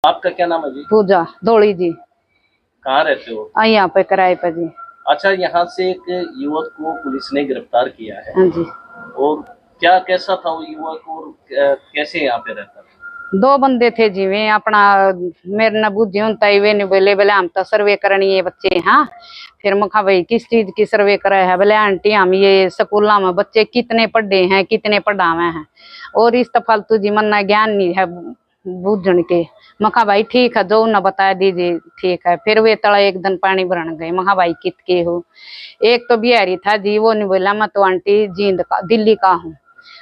आपका क्या नाम है जी? पूजा धोली जी। कहाँ रहते हो? यहाँ पे किराए पे जी। अच्छा, यहाँ से एक युवक को पुलिस ने गिरफ्तार किया है। हाँ जी। और क्या कैसा था वो युवक और कैसे यहाँ पे रहता था? दो बंदे थे जी। वे अपना मेरे न बुद्धि होता ही वे नहीं बोले बोले हम तो सर्वे करनी है बच्चे। हाँ फिर मखा भाई किस चीज की सर्वे करे है? बोले आंटी हम ये स्कूल में बच्चे कितने पढ़े हैं कितने पढ़ावे हैं और इस तो फालतू जी मन ज्ञान नहीं है बूझन के। मखा भाई ठीक है जो न बता दीजिए ठीक है। फिर वे तड़ा एक दिन पानी भरन गए। मखा भाई कित के हो? एक तो बिहारी था जी, वो नहीं बोला मैं तो आंटी जींद का दिल्ली का हूँ।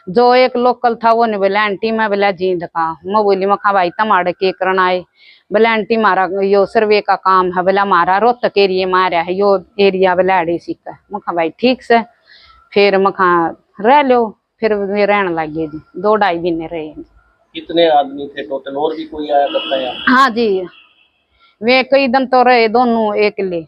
जो एक लोकल था वो नहीं बोला आंटी मैं बोला जींद का। मैं बोली मखा भाई तमाड़े के करना आए? बोला आंटी मारा यो सर्वे का काम है। बोला मारा रोहतक एरिया मारा है यो एरिया बोला अड़े सीखा। मखा भाई ठीक से फिर मखा रह लो। फिर वे रहने लगे जी। 2-2.5 महीने रहे। कितने आदमी थे टोटल? और भी कोई आया करता है? हाँ जी वे कई दिन तो रहे दोनों एक ले।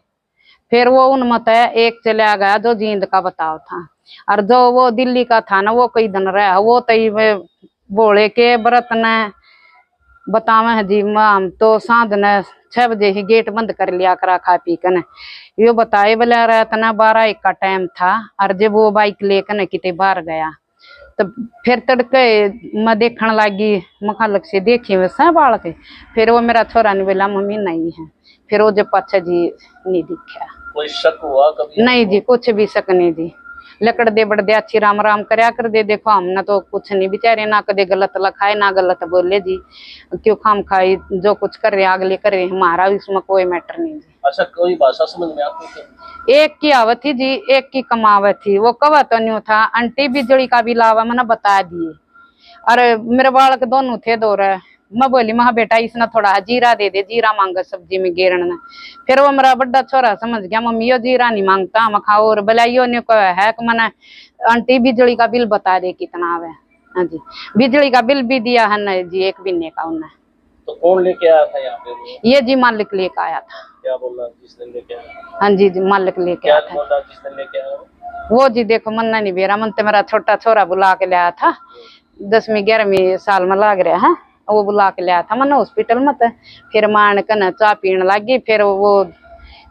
फिर वो उन मत है एक चला गया जो जींद का बताओ था। और जो वो दिल्ली का था ना वो कई दिन रहा। वो तई बोले के व्रत ने बतावे है जी हम तो सांझ ने 6 बजे ही गेट बंद कर लिया करा खा पी कर। यो बताए बोले रात ना 12-1 का टाइम था। और जब वो बाइक लेकर किते बाहर गया तो फिर तड़के मैं देखने लगी मखालक से देखी वैसा बाल के। फिर वो मेरा छोरा ने बोला मम्मी नहीं है। फिर वो जब पाछा जी नहीं दिखा। कोई शक हुआ कभी? नहीं जी कुछ भी शक नहीं जी। लकड़ दे बड़ दे अच्छी राम राम करया कर दे। देखो हमने तो कुछ नहीं बेचारे ना कदे गलत लिखाए ना गलत बोले जी। क्यों खाम खाई जो कुछ कर रहे अगले कर रहे हमारा इसमें कोई मैटर नहीं जी। अच्छा, कोई भाषा समझ में आती थी? एक की आवत थी जी एक की कमावत थी। वो कवा तो नहीं था आंटी बिजली का बिल आवा मैंने बता दिए। अरे मेरे बालक दोनों थे दो रहे। मैं बोली महा बेटा इसने थोड़ा जीरा दे दे जीरा मांगा सब्जी में गेरन ने। फिर वो मेरा बड़ा छोरा समझ गया मम्मी यो जीरा नहीं मांगता मखा और बलाइयो ने है कि मैंने आंटी बिजली का बिल बता दे कितना आवे। हाँ जी बिजली का बिल भी दिया है ना जी 1 महीने का उन्हें। तो कौन लेके आया था यहाँ पे? ये जी मालिक लेके आया था। क्या बोला जिस दिन लेके आया? हाँ जी मालिक लेके आया था। बोला जिस दिन लेके आया? वो जी देखो मन नहीं बेरा मन तो मेरा छोटा छोरा बुला के लाया था 10वीं 11वीं साल में लाग रहा है। वो बुला के लाया था मैंने हॉस्पिटल में। फिर मान कन चाय पीने लगी। फिर वो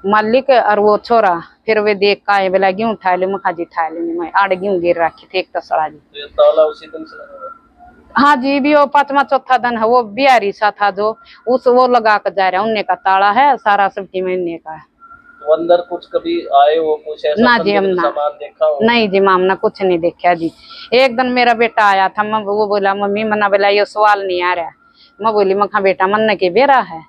मालिक और वो छोरा फिर वे देख का आए बोला गेहूं उठा ले मखा जी उठा ले मैं आड़ गेहूं गिर रखी थी एक तसड़ा जी। तो ये ताला उसी दिन से लगा? हाँ जी भी वो 5वां चौथा दिन है। वो बिहारी सा था जो उस वो लगा कर जा रहा है उन्ने का ताला है सारा सबकी महीने का है। तो अंदर कुछ कभी आए हो कुछ ऐसा ना जी हम ना सामान देखा हो? नहीं जी माम ना कुछ नहीं देखा जी। एक दिन मेरा बेटा आया था मैं वो बोला मम्मी मना बोला ये सवाल नहीं आ रहा। मैं बोली मखा बेटा मन के बेरा है।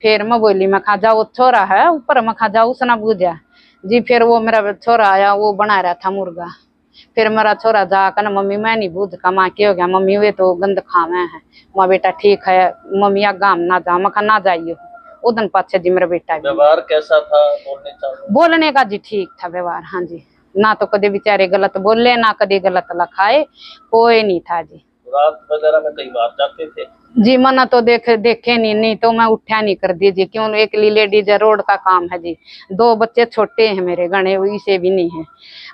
फिर मैं बोली मखा जाओ छोरा है ऊपर मखा जाओ उसने बूझा जी। फिर वो मेरा छोरा आया वो बना रहा था मुर्गा। फिर मेरा छोरा जाकर ना मम्मी मैं नहीं बूझ का माँ क्या हो गया मम्मी वे तो गंद खावे है। माँ बेटा ठीक है मम्मी आगा हम ना जा मखा ना जाइयो। उदन पाछे जी मेरा बेटा व्यवहार कैसा था? बोलने का जी ठीक था व्यवहार। हाँ जी ना तो कभी बेचारे गलत बोले ना कभी गलत लखाए कोई नहीं था जी। रात वगैरह में कई बार जाते थे जी मना तो देखे नहीं तो मैं उठा नहीं कर दी जी। क्यों एक लेडीज रोड का काम है जी। 2 बच्चे छोटे हैं मेरे गणे इसे भी नहीं है।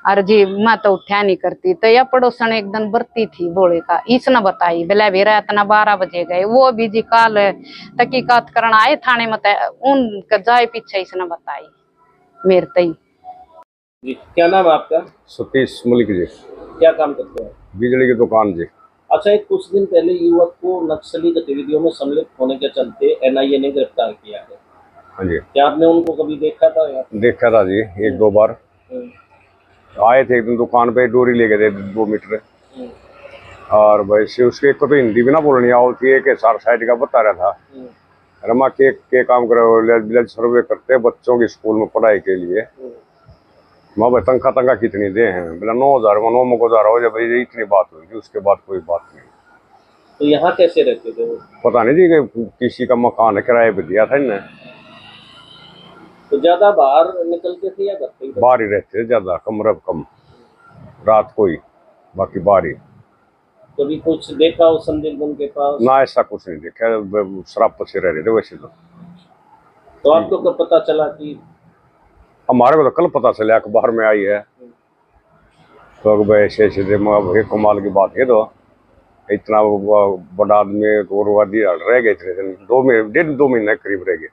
और जी मैं तो उठा नहीं करती। तो यह पड़ोसन एक दिन बरती थी बोले का इसने बताई बोला बेरा इतना 12 बजे गए। वो भी जी काल तकीकात करना आए थाने में उन जाए पीछे इसने बताई मेरे तई। जी क्या नाम है आपका? सतीश मलिक जी। क्या काम करते हैं? बिजली की दुकान जी। अच्छा, एक कुछ दिन पहले युवक को नक्सली गतिविधियों में सम्मिलित होने के चलते एनआईए ने गिरफ्तार किया है। हाँ जी। क्या आपने उनको कभी देखा था? देखा था जी 1-2 बार आए थे। एक दिन दुकान पे डोरी ले गए थे 2 मीटर। और वैसे उसके एक को तो हिंदी भी ना बोलनी आवती है कि सार साइड का बता रहा था रमा के काम करे सर्वे करते बच्चों की स्कूल में पढ़ाई के लिए। माँ भाई तंखा कितनी दे हैं? बोला 9,000 9 में गुजारा हो जाए भाई इतनी बात हुई। उसके बाद कोई बात नहीं। तो यहाँ कैसे रहते थे वो? पता नहीं जी कि किसी का मकान किराए पे दिया था इन्हें। तो ज्यादा बाहर निकलते थे या घर पे? बाहर ही रहते थे ज्यादा कमरा कम रात को ही बाकी बाहर ही। कभी कुछ देखा हो संदिग्ध उनके पास? ना ऐसा कुछ नहीं देखा। शराब पर से रह रहे थे वैसे तो आपको कब पता चला कि? हमारे को तो कल पता चला अखबार में आई है। तो ऐसे ऐसे कमाल की बात है। तो इतना बड़ा आदमी और रह गए इतने दिन, 2 महीने 1.5-2 महीने करीब रह गए।